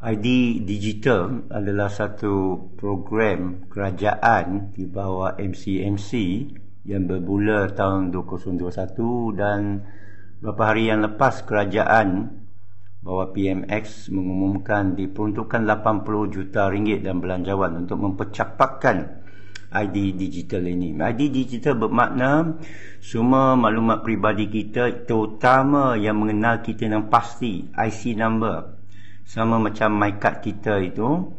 ID Digital adalah satu program kerajaan di bawah MCMC yang bermula tahun 2021, dan beberapa hari yang lepas kerajaan bawah PMX mengumumkan diperuntukkan 80 juta ringgit dan belanjawan untuk mempercepatkan ID Digital ini. ID Digital bermakna semua maklumat peribadi kita, terutama yang mengenal kita yang pasti, IC number, sama macam MyCard kita itu,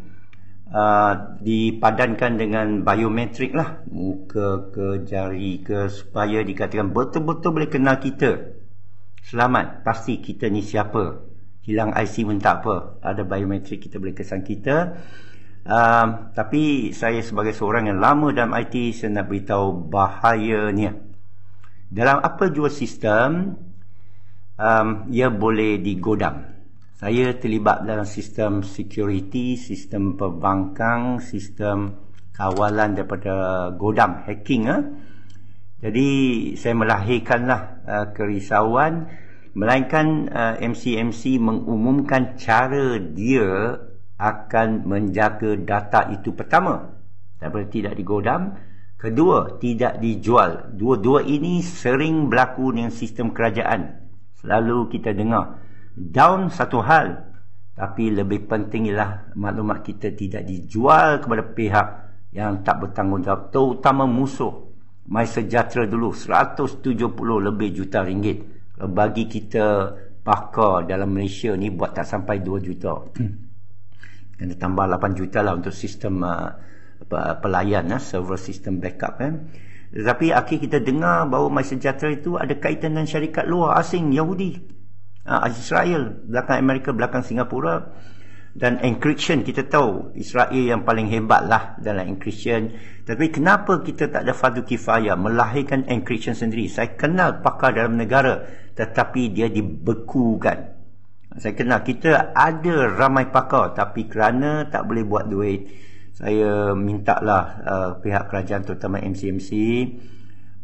dipadankan dengan biometrik lah, muka ke jari ke, supaya dikatakan betul-betul boleh kenal kita. Selamat, pasti kita ni siapa. Hilang IC pun tak apa, ada biometrik, kita boleh kesan kita. Tapi saya sebagai seorang yang lama dalam IT, saya nak beritahu bahayanya. Dalam apa jua sistem, ia boleh digodam. Saya terlibat dalam sistem security, sistem perbankan, sistem kawalan daripada godam, hacking. Jadi saya melahirkanlah kerisauan, melainkan MCMC mengumumkan cara dia akan menjaga data itu. Pertama, tidak digodam. Kedua, tidak dijual. Dua-dua ini sering berlaku dengan sistem kerajaan. Selalu kita dengar down satu hal, tapi lebih penting ialah maklumat kita tidak dijual kepada pihak yang tak bertanggungjawab, terutama musuh. MySejahtera dulu 170 lebih juta ringgit. Bagi kita pakar dalam Malaysia ni buat tak sampai 2 juta. Kena tambah 8 juta lah untuk sistem pelayan, server sistem backup. Tetapi akhir kita dengar bahawa MySejahtera itu ada kaitan dengan syarikat luar asing, Yahudi, Israel, belakang Amerika, belakang Singapura. Dan encryption, kita tahu Israel yang paling hebat lah dalam encryption. Tapi kenapa kita tak ada fardu kifayah melahirkan encryption sendiri? Saya kenal pakar dalam negara, tetapi dia dibekukan. Saya kenal, kita ada ramai pakar, tapi kerana tak boleh buat duit, saya mintalah pihak kerajaan, terutama MCMC,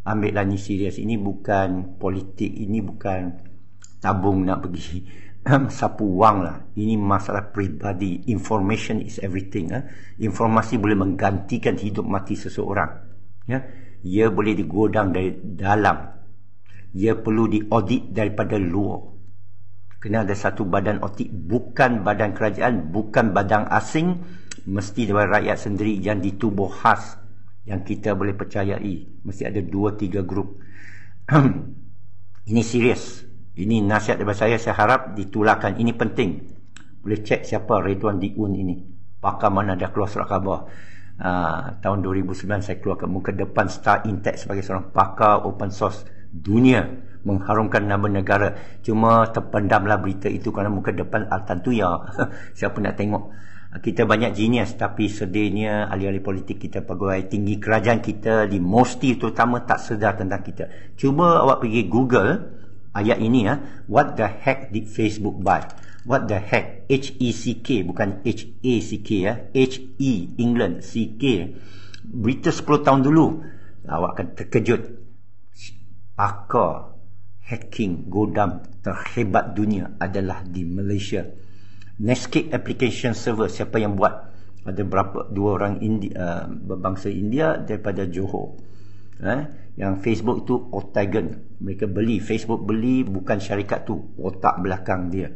ambillah ni serius. Ini bukan politik, ini bukan tabung nak pergi sapu wang lah. Ini masalah peribadi. Information is everything. Informasi boleh menggantikan hidup mati seseorang. Ia boleh digodam dari dalam. Ia perlu diaudit daripada luar. Kena ada satu badan audit, bukan badan kerajaan, bukan badan asing, mesti daripada rakyat sendiri yang ditubuh khas, yang kita boleh percayai. Mesti ada 2-3 grup. Ini serius. Ini nasihat daripada saya harap ditularkan. Ini penting. Boleh cek siapa Redwan Diun ini, pakar mana dia keluar surat khabar. Tahun 2009 saya keluarkan muka depan Star Intech sebagai seorang pakar open source dunia, mengharumkan nama negara. Cuma terpendamlah berita itu kerana muka depan Al-Tantuya. Siapa nak tengok? Kita banyak genius, tapi sedihnya ahli-ahli politik kita, pegawai tinggi kerajaan kita di Mosti terutama, tak sedar tentang kita. Cuba awak pergi Google ayat ini, what the heck did Facebook buy? What the heck, H-E-C-K, bukan H-A-C-K, H-E, England, C-K. Berita 10 tahun dulu, awak akan terkejut. Pakar hacking godam terhebat dunia adalah di Malaysia. Netscape application server, siapa yang buat? Ada berapa? 2 orang berbangsa India daripada Johor. Yang Facebook itu Octagon, mereka beli, Facebook beli, bukan syarikat tu, otak belakang dia.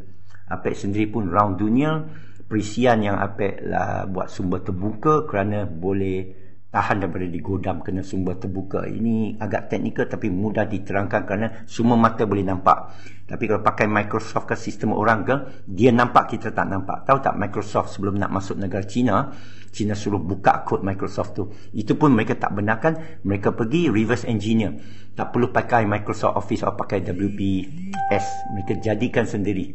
APEC sendiri pun round dunia. Perisian yang APEC lah buat sumber terbuka kerana boleh tahan daripada digodam kena sumber terbuka. Ini agak teknikal tapi mudah diterangkan kerana semua mata boleh nampak. Tapi kalau pakai Microsoft ke sistem orang ke, dia nampak, kita tak nampak. Tahu tak, Microsoft sebelum nak masuk negara China suruh buka kod Microsoft tu. Itu pun mereka tak benarkan. Mereka pergi reverse engineer. Tak perlu pakai Microsoft Office atau pakai WPS. Mereka jadikan sendiri.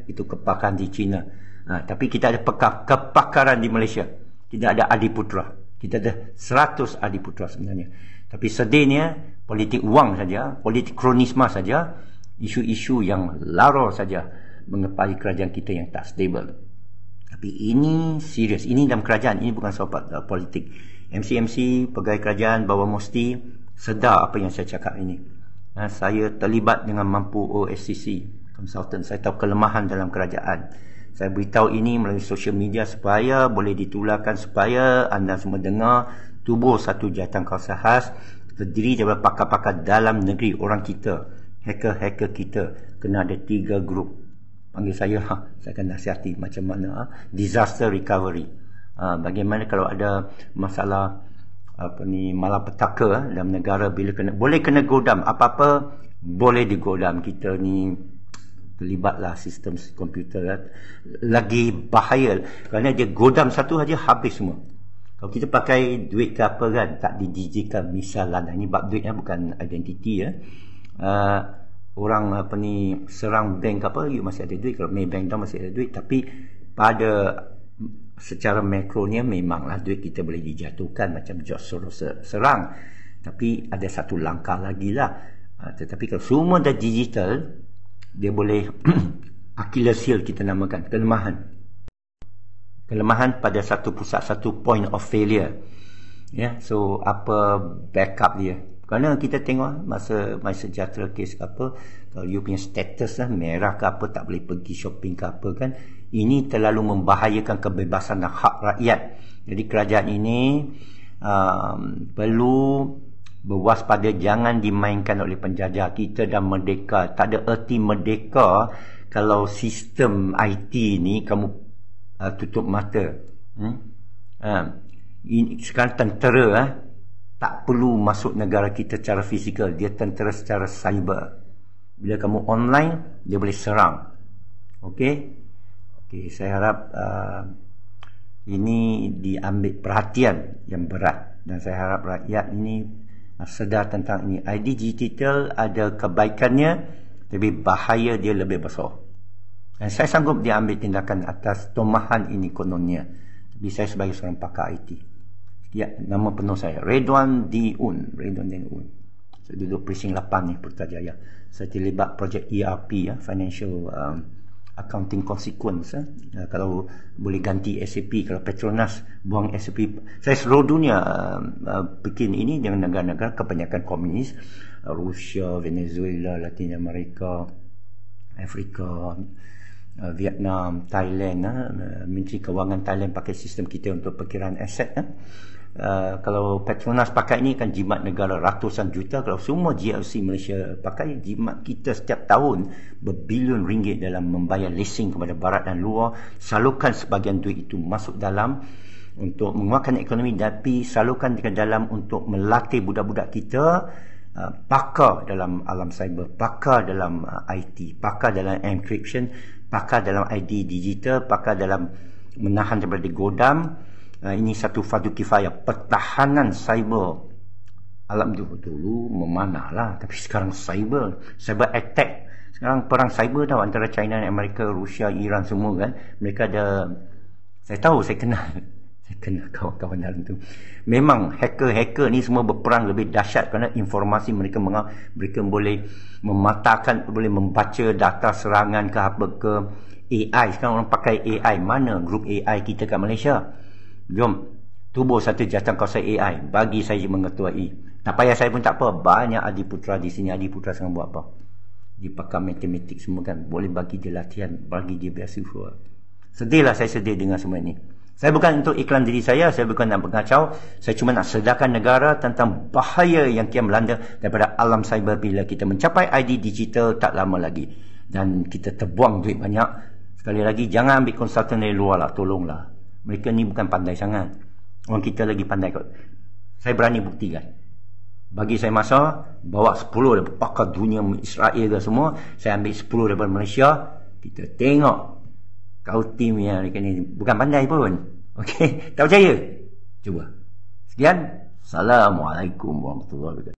Itu kepakaran di China. Tapi kita ada kepakaran di Malaysia. Kita ada adiputra. Kita ada 100 adiputra sebenarnya. Tapi sedihnya, politik wang saja, politik kronisma saja, isu-isu yang lara saja mengepali kerajaan kita yang tak stable. Tapi ini serius. Ini dalam kerajaan. Ini bukan soal politik. MCMC, pegawai kerajaan, bawah Mosti, sedar apa yang saya cakap ini. Saya terlibat dengan Mampu OSCC, consultant. Saya tahu kelemahan dalam kerajaan. Saya beritahu ini melalui social media supaya boleh ditularkan, supaya anda semua dengar. Tubuh satu jawatankuasa khas terdiri daripada pakar-pakar dalam negeri, orang kita, hacker-hacker kita. Kena ada 3 grup. Panggil saya akan nasihati macam mana disaster recovery. Bagaimana kalau ada masalah malapetaka dalam negara, bila boleh kena godam, apa-apa boleh digodam. Kita ni terlibatlah sistem komputer lagi bahaya kerana dia godam satu saja habis semua. Kalau kita pakai duit ke apa kan, tak didigital misalnya, ini bab duit bukan identiti orang serang bank apa, you masih ada duit. Kalau Maybank dah masih ada duit, tapi pada secara makronya memanglah duit kita boleh dijatuhkan macam George Soros serang, tapi ada satu langkah lagi lah. Tetapi kalau semua dah digital, dia boleh Achilles heel kita namakan, kelemahan pada satu pusat, satu point of failure. So apa backup dia? Kerana kita tengok masa MySejahtera case ke apa, kalau you punya status merah ke apa, tak boleh pergi shopping ke apa kan, ini terlalu membahayakan kebebasan dan hak rakyat. Jadi kerajaan ini perlu berwaspada, jangan dimainkan oleh penjajah. Kita dah merdeka. Tak ada erti merdeka kalau sistem IT ni kamu tutup mata. Sekarang tentera tak perlu masuk negara kita secara fizikal, dia tentera secara cyber. Bila kamu online, dia boleh serang. Okey, saya harap ini diambil perhatian yang berat, dan saya harap rakyat ini sedar tentang ini. ID digital ada kebaikannya, tapi bahaya dia lebih besar. Dan saya sanggup dia ambil tindakan atas tomahan ini kononnya. Tapi saya sebagai seorang pakar IT. Ya, nama penuh saya Redwan D. Un. Saya duduk precinct 8 ni, Putrajaya. Saya terlibat projek ERP, Financial Accounting Consequence. Kalau boleh ganti SAP, kalau Petronas buang SAP. Saya seluruh dunia bikin ini dengan negara-negara kebanyakan komunis, Rusia, Venezuela, Latin Amerika, Afrika, Vietnam, Thailand. Menteri Kewangan Thailand pakai sistem kita untuk perkiraan aset. Kalau Petronas pakai ini kan jimat negara ratusan juta. Kalau semua GLC Malaysia pakai, jimat kita setiap tahun berbilion ringgit dalam membayar leasing kepada barat dan luar. Salurkan sebahagian duit itu masuk dalam untuk menguatkan ekonomi, tapi salurkan ke dalam untuk melatih budak-budak kita pakar dalam alam cyber, pakar dalam IT, pakar dalam encryption, pakar dalam ID digital, pakar dalam menahan daripada digodam. Ini satu fardu kifayah. Pertahanan cyber alam dulu memanah lah, tapi sekarang cyber attack, sekarang perang cyber tau, antara China dan Amerika, Rusia, Iran semua kan. Mereka ada, saya tahu, saya kenal kawan-kawan dalam tu. Memang hacker ni semua berperang lebih dahsyat kerana informasi mereka boleh mematahkan, boleh membaca data serangan ke apa ke AI. Sekarang orang pakai AI. Mana grup AI kita kat Malaysia? Jom tubuh satu jawatankuasa AI, bagi saya mengetuai. Tak payah saya pun tak apa, banyak adiputra di sini. Adiputra sekarang buat apa? Dia pakar matematik semua kan, boleh bagi dia latihan, bagi dia beasiswa. Sedihlah, saya sedih dengan semua ini. Saya bukan untuk iklan diri saya bukan nak mengacau, saya cuma nak sedarkan negara tentang bahaya yang kian melanda daripada alam cyber bila kita mencapai ID digital tak lama lagi, dan kita terbuang duit banyak. Sekali lagi, jangan ambil konsultan dari luar lah, tolonglah. Mereka ni bukan pandai sangat. Orang kita lagi pandai kot. Saya berani buktikan. Bagi saya masa, bawa 10 daripada pakar dunia Israel ke semua, saya ambil 10 daripada Malaysia, kita tengok kau tim yang ni bukan pandai pun. Okey, tak percaya? Cuba. Sekian. Assalamualaikum warahmatullahi wabarakatuh.